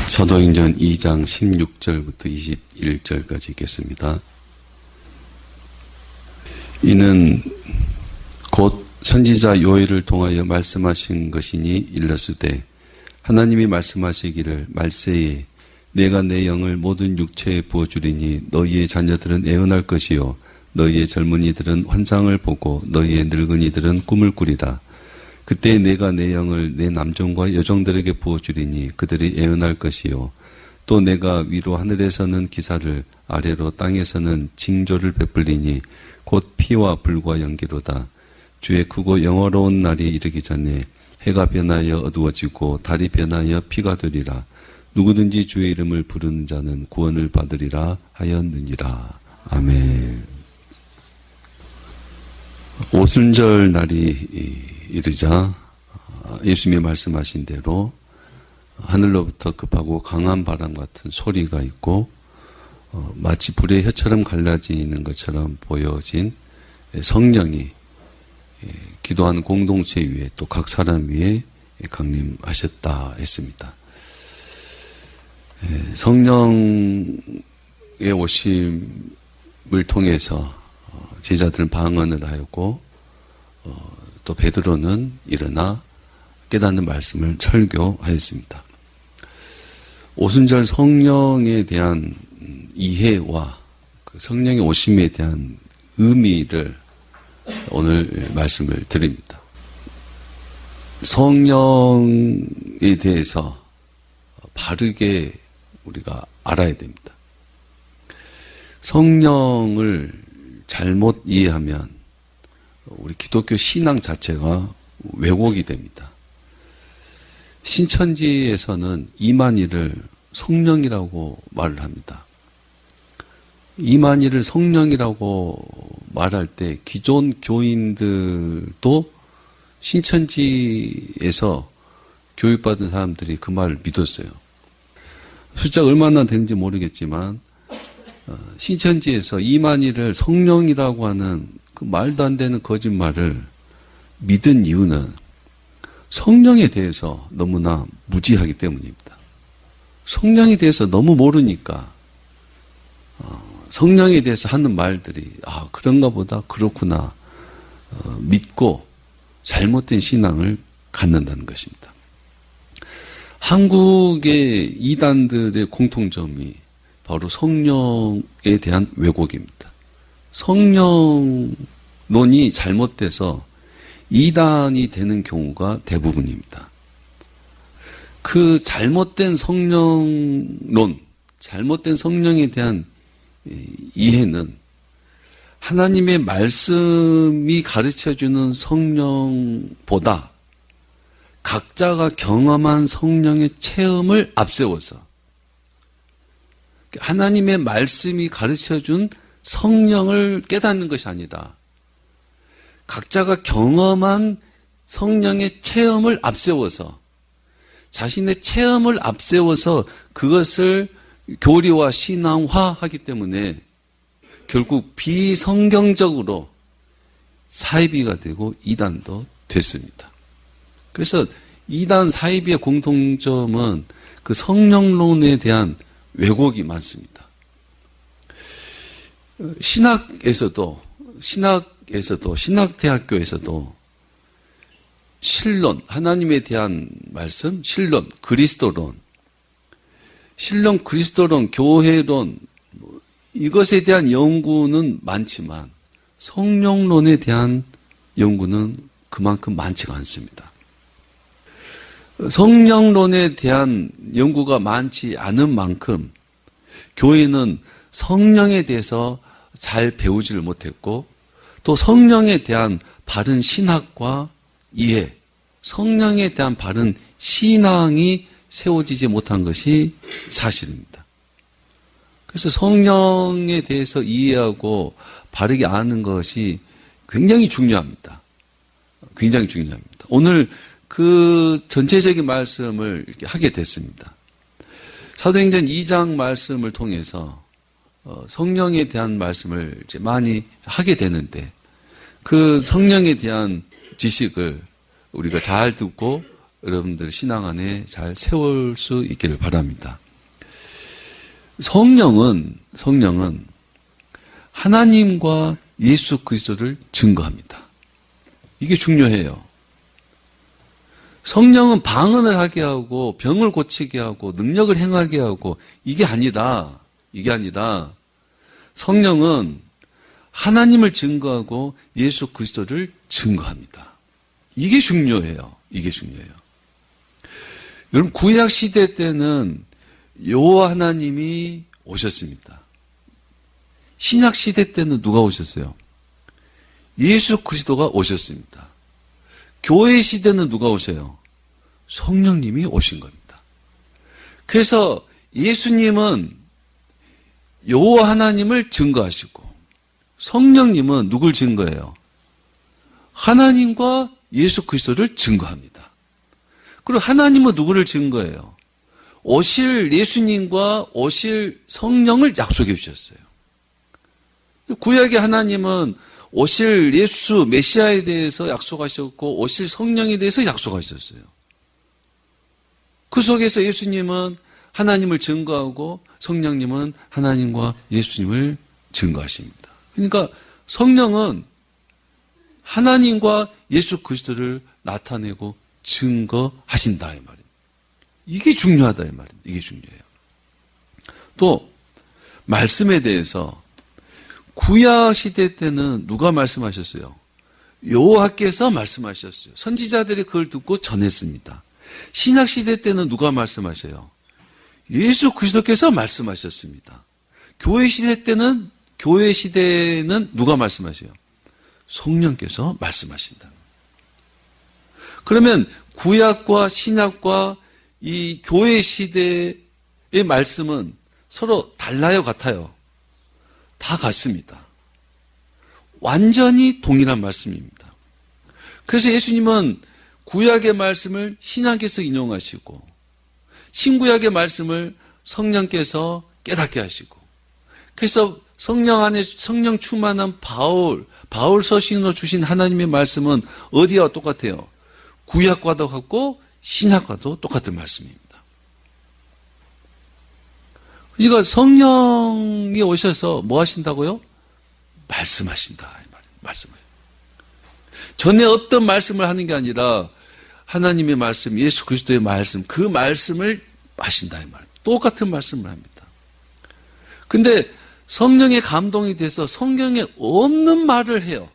사도행전 2장 16절부터 21절까지 읽겠습니다. 이는 곧 선지자 요엘을 통하여 말씀하신 것이니 일렀으되 하나님이 말씀하시기를 말세에 내가 내 영을 모든 육체에 부어주리니 너희의 자녀들은 애언할 것이요 너희의 젊은이들은 환상을 보고 너희의 늙은이들은 꿈을 꾸리라. 그때 내가 내 영을 내 남종과 여종들에게 부어주리니 그들이 애언할 것이요 또 내가 위로 하늘에서는 기사를 아래로 땅에서는 징조를 베풀리니 곧 피와 불과 연기로다. 주의 크고 영화로운 날이 이르기 전에 해가 변하여 어두워지고 달이 변하여 피가 되리라. 누구든지 주의 이름을 부르는 자는 구원을 받으리라 하였느니라. 아멘. 오순절 날이 이르자 예수님이 말씀하신 대로 하늘로부터 급하고 강한 바람 같은 소리가 있고 마치 불의 혀처럼 갈라지는 것처럼 보여진 성령이 기도하는 공동체 위에 또 각 사람 위에 강림하셨다 했습니다. 성령의 오심을 통해서 제자들은 방언을 하였고 또 베드로는 일어나 깨닫는 말씀을 설교하였습니다. 오순절 성령에 대한 이해와 그 성령의 오심에 대한 의미를 오늘 말씀을 드립니다. 성령에 대해서 바르게 우리가 알아야 됩니다. 성령을 잘못 이해하면 우리 기독교 신앙 자체가 왜곡이 됩니다. 신천지에서는 이만희를 성령이라고 말을 합니다. 이만희를 성령이라고 말할 때 기존 교인들도 신천지에서 교육받은 사람들이 그 말을 믿었어요. 숫자가 얼마나 되는지 모르겠지만 신천지에서 이만희를 성령이라고 하는 그 말도 안 되는 거짓말을 믿은 이유는 성령에 대해서 너무나 무지하기 때문입니다. 성령에 대해서 너무 모르니까 성령에 대해서 하는 말들이 그런가 보다 그렇구나 믿고 잘못된 신앙을 갖는다는 것입니다. 한국의 이단들의 공통점이 바로 성령에 대한 왜곡입니다. 성령론이 잘못돼서 이단이 되는 경우가 대부분입니다. 그 잘못된 성령론, 잘못된 성령에 대한 이해는 하나님의 말씀이 가르쳐주는 성령보다 각자가 경험한 성령의 체험을 앞세워서 하나님의 말씀이 가르쳐준 성령을 깨닫는 것이 아니라 각자가 경험한 성령의 체험을 앞세워서 자신의 체험을 앞세워서 그것을 교리와 신앙화하기 때문에 결국 비성경적으로 사이비가 되고 이단도 됐습니다. 그래서 이단 사이비의 공통점은 그 성령론에 대한 왜곡이 많습니다. 신학대학교에서도 신론, 하나님에 대한 말씀, 신론, 그리스도론, 교회론, 이것에 대한 연구는 많지만 성령론에 대한 연구는 그만큼 많지가 않습니다. 성령론에 대한 연구가 많지 않은 만큼 교회는 성령에 대해서 잘 배우지를 못했고 또 성령에 대한 바른 신학과 이해, 성령에 대한 바른 신앙이 세워지지 못한 것이 사실입니다. 그래서 성령에 대해서 이해하고 바르게 아는 것이 굉장히 중요합니다. 굉장히 중요합니다. 오늘 그 전체적인 말씀을 이렇게 하게 됐습니다. 사도행전 2장 말씀을 통해서 성령에 대한 말씀을 이제 많이 하게 되는데 그 성령에 대한 지식을 우리가 잘 듣고 여러분들 신앙 안에 잘 세울 수 있기를 바랍니다. 성령은 하나님과 예수 그리스도를 증거합니다. 이게 중요해요. 성령은 방언을 하게 하고 병을 고치게 하고 능력을 행하게 하고 이게 아니라 성령은 하나님을 증거하고 예수 그리스도를 증거합니다. 이게 중요해요. 여러분 구약 시대 때는 여호와 하나님이 오셨습니다. 신약 시대 때는 누가 오셨어요? 예수 그리스도가 오셨습니다. 교회 시대는 누가 오세요? 성령님이 오신 겁니다. 그래서 예수님은 여호와 하나님을 증거하시고 성령님은 누굴 증거해요? 하나님과 예수 그리스도를 증거합니다. 그리고 하나님은 누구를 증거해요? 오실 예수님과 오실 성령을 약속해 주셨어요. 구약의 하나님은 오실 예수 메시아에 대해서 약속하셨고 오실 성령에 대해서 약속하셨어요. 그 속에서 예수님은 하나님을 증거하고 성령님은 하나님과 예수님을 증거하십니다. 그러니까 성령은 하나님과 예수 그리스도를 나타내고 증거하신다 이 말입니다. 이게 중요하다 이 말입니다. 이게 중요해요. 또 말씀에 대해서 구약 시대 때는 누가 말씀하셨어요? 여호와께서 말씀하셨어요. 선지자들이 그걸 듣고 전했습니다. 신약 시대 때는 누가 말씀하셔요? 예수 그리스도께서 말씀하셨습니다. 교회 시대는 누가 말씀하셔요? 성령께서 말씀하신다. 그러면 구약과 신약과 이 교회 시대의 말씀은 서로 달라요, 같아요? 다 같습니다. 완전히 동일한 말씀입니다. 그래서 예수님은 구약의 말씀을 신약에서 인용하시고 신구약의 말씀을 성령께서 깨닫게 하시고 그래서 성령 안에 성령 충만한 바울 서신으로 주신 하나님의 말씀은 어디와 똑같아요? 구약과도 같고 신약과도 똑같은 말씀입니다. 그러니까 성령이 오셔서 뭐 하신다고요? 말씀하신다. 말씀을. 전에 어떤 말씀을 하는 게 아니라 하나님의 말씀, 예수 그리스도의 말씀, 그 말씀을 하신다. 이 말. 똑같은 말씀을 합니다. 근데 성령의 감동이 돼서 성경에 없는 말을 해요.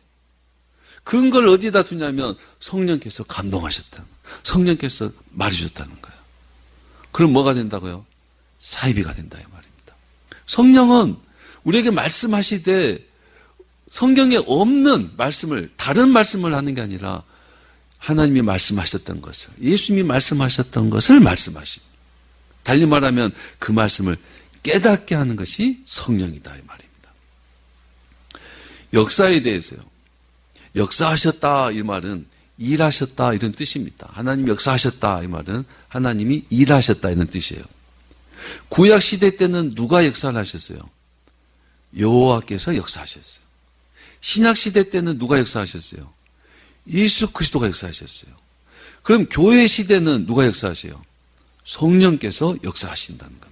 근거를 어디다 두냐면 성령께서 감동하셨다는 거예요. 성령께서 말해줬다는 거예요. 그럼 뭐가 된다고요? 사이비가 된다 이 말입니다. 성령은 우리에게 말씀하시되 성경에 없는 말씀을 다른 말씀을 하는 게 아니라 하나님이 말씀하셨던 것을 예수님이 말씀하셨던 것을 말씀하십니다. 달리 말하면 그 말씀을 깨닫게 하는 것이 성령이다 이 말입니다. 역사에 대해서요. 역사하셨다 이 말은 일하셨다 이런 뜻입니다. 하나님이 역사하셨다 이 말은 하나님이 일하셨다 이런 뜻이에요. 구약 시대 때는 누가 역사를 하셨어요? 여호와께서 역사하셨어요. 신약 시대 때는 누가 역사하셨어요? 예수 그리스도가 역사하셨어요. 그럼 교회 시대는 누가 역사하세요? 성령께서 역사하신다는 겁니다.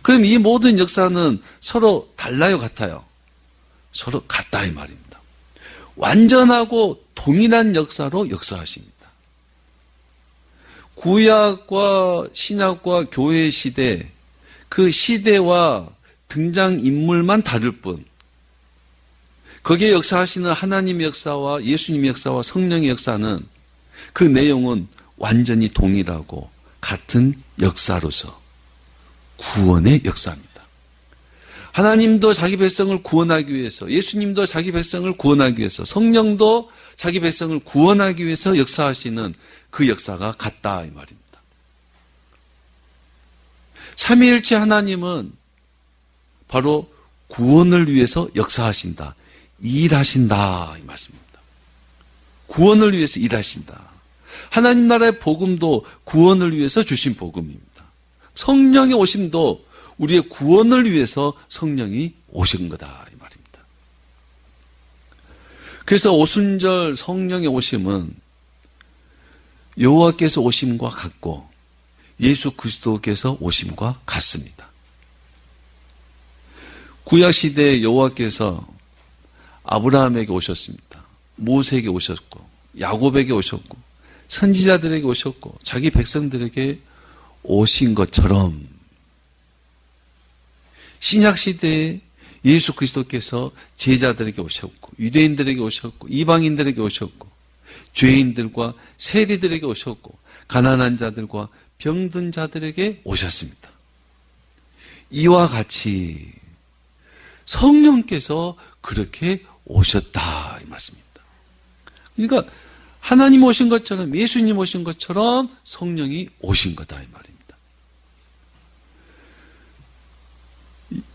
그럼 이 모든 역사는 서로 달라요, 같아요? 서로 같다 이 말입니다. 완전하고 동일한 역사로 역사하십니다. 구약과 신약과 교회 시대, 그 시대와 등장인물만 다를 뿐 거기에 역사하시는 하나님의 역사와 예수님의 역사와 성령의 역사는 그 내용은 완전히 동일하고 같은 역사로서 구원의 역사입니다. 하나님도 자기 백성을 구원하기 위해서, 예수님도 자기 백성을 구원하기 위해서, 성령도 자기 백성을 구원하기 위해서 역사하시는 그 역사가 같다 이 말입니다. 삼위일체 하나님은 바로 구원을 위해서 역사하신다, 일하신다 이 말씀입니다. 구원을 위해서 일하신다. 하나님 나라의 복음도 구원을 위해서 주신 복음입니다. 성령의 오심도 우리의 구원을 위해서 성령이 오신 거다 이 말입니다. 그래서 오순절 성령의 오심은 여호와께서 오심과 같고 예수 그리스도께서 오심과 같습니다. 구약시대에 여호와께서 아브라함에게 오셨습니다. 모세에게 오셨고 야곱에게 오셨고 선지자들에게 오셨고 자기 백성들에게 오신 것처럼 신약시대에 예수 그리스도께서 제자들에게 오셨고 유대인들에게 오셨고 이방인들에게 오셨고 죄인들과 세리들에게 오셨고 가난한 자들과 병든 자들에게 오셨습니다. 이와 같이 성령께서 그렇게 오셨다 이 말씀입니다. 그러니까 하나님 오신 것처럼 예수님 오신 것처럼 성령이 오신 거다 이 말입니다.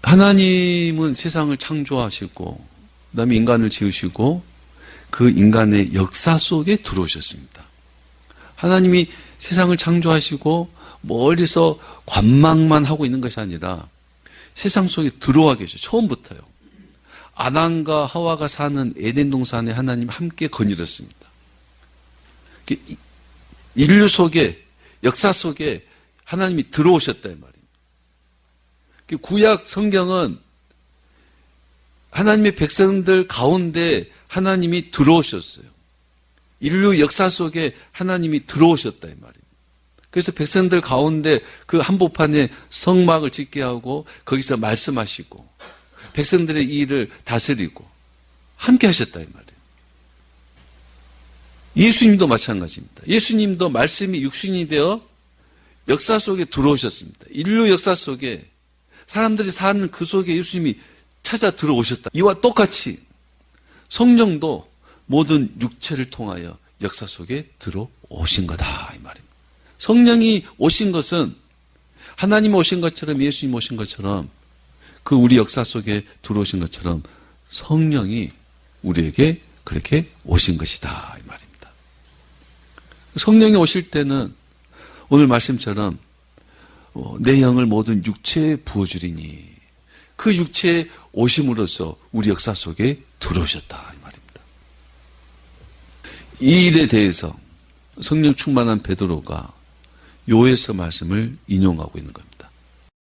하나님은 세상을 창조하시고 그다음에 인간을 지으시고 그 인간의 역사 속에 들어오셨습니다. 하나님이 세상을 창조하시고 멀리서 관망만 하고 있는 것이 아니라 세상 속에 들어와 계셔. 처음부터요. 아담과 하와가 사는 에덴 동산에 하나님 함께 거닐었습니다. 인류 속에 역사 속에 하나님이 들어오셨다 이 말입니다. 구약 성경은 하나님의 백성들 가운데 하나님이 들어오셨어요. 인류 역사 속에 하나님이 들어오셨다 이 말입니다. 그래서 백성들 가운데 그 한복판에 성막을 짓게 하고 거기서 말씀하시고 백성들의 일을 다스리고 함께 하셨다 이 말이에요. 예수님도 마찬가지입니다. 예수님도 말씀이 육신이 되어 역사 속에 들어오셨습니다. 인류 역사 속에 사람들이 사는 그 속에 예수님이 찾아 들어오셨다. 이와 똑같이 성령도 모든 육체를 통하여 역사 속에 들어오신 거다 이 말입니다. 성령이 오신 것은 하나님 오신 것처럼 예수님 오신 것처럼 그 우리 역사 속에 들어오신 것처럼 성령이 우리에게 그렇게 오신 것이다 이 말입니다. 성령이 오실 때는 오늘 말씀처럼 내 영을 모든 육체에 부어주리니 그 육체에 오심으로써 우리 역사 속에 들어오셨다 이 말입니다. 이 일에 대해서 성령 충만한 베드로가 요에서 말씀을 인용하고 있는 겁니다.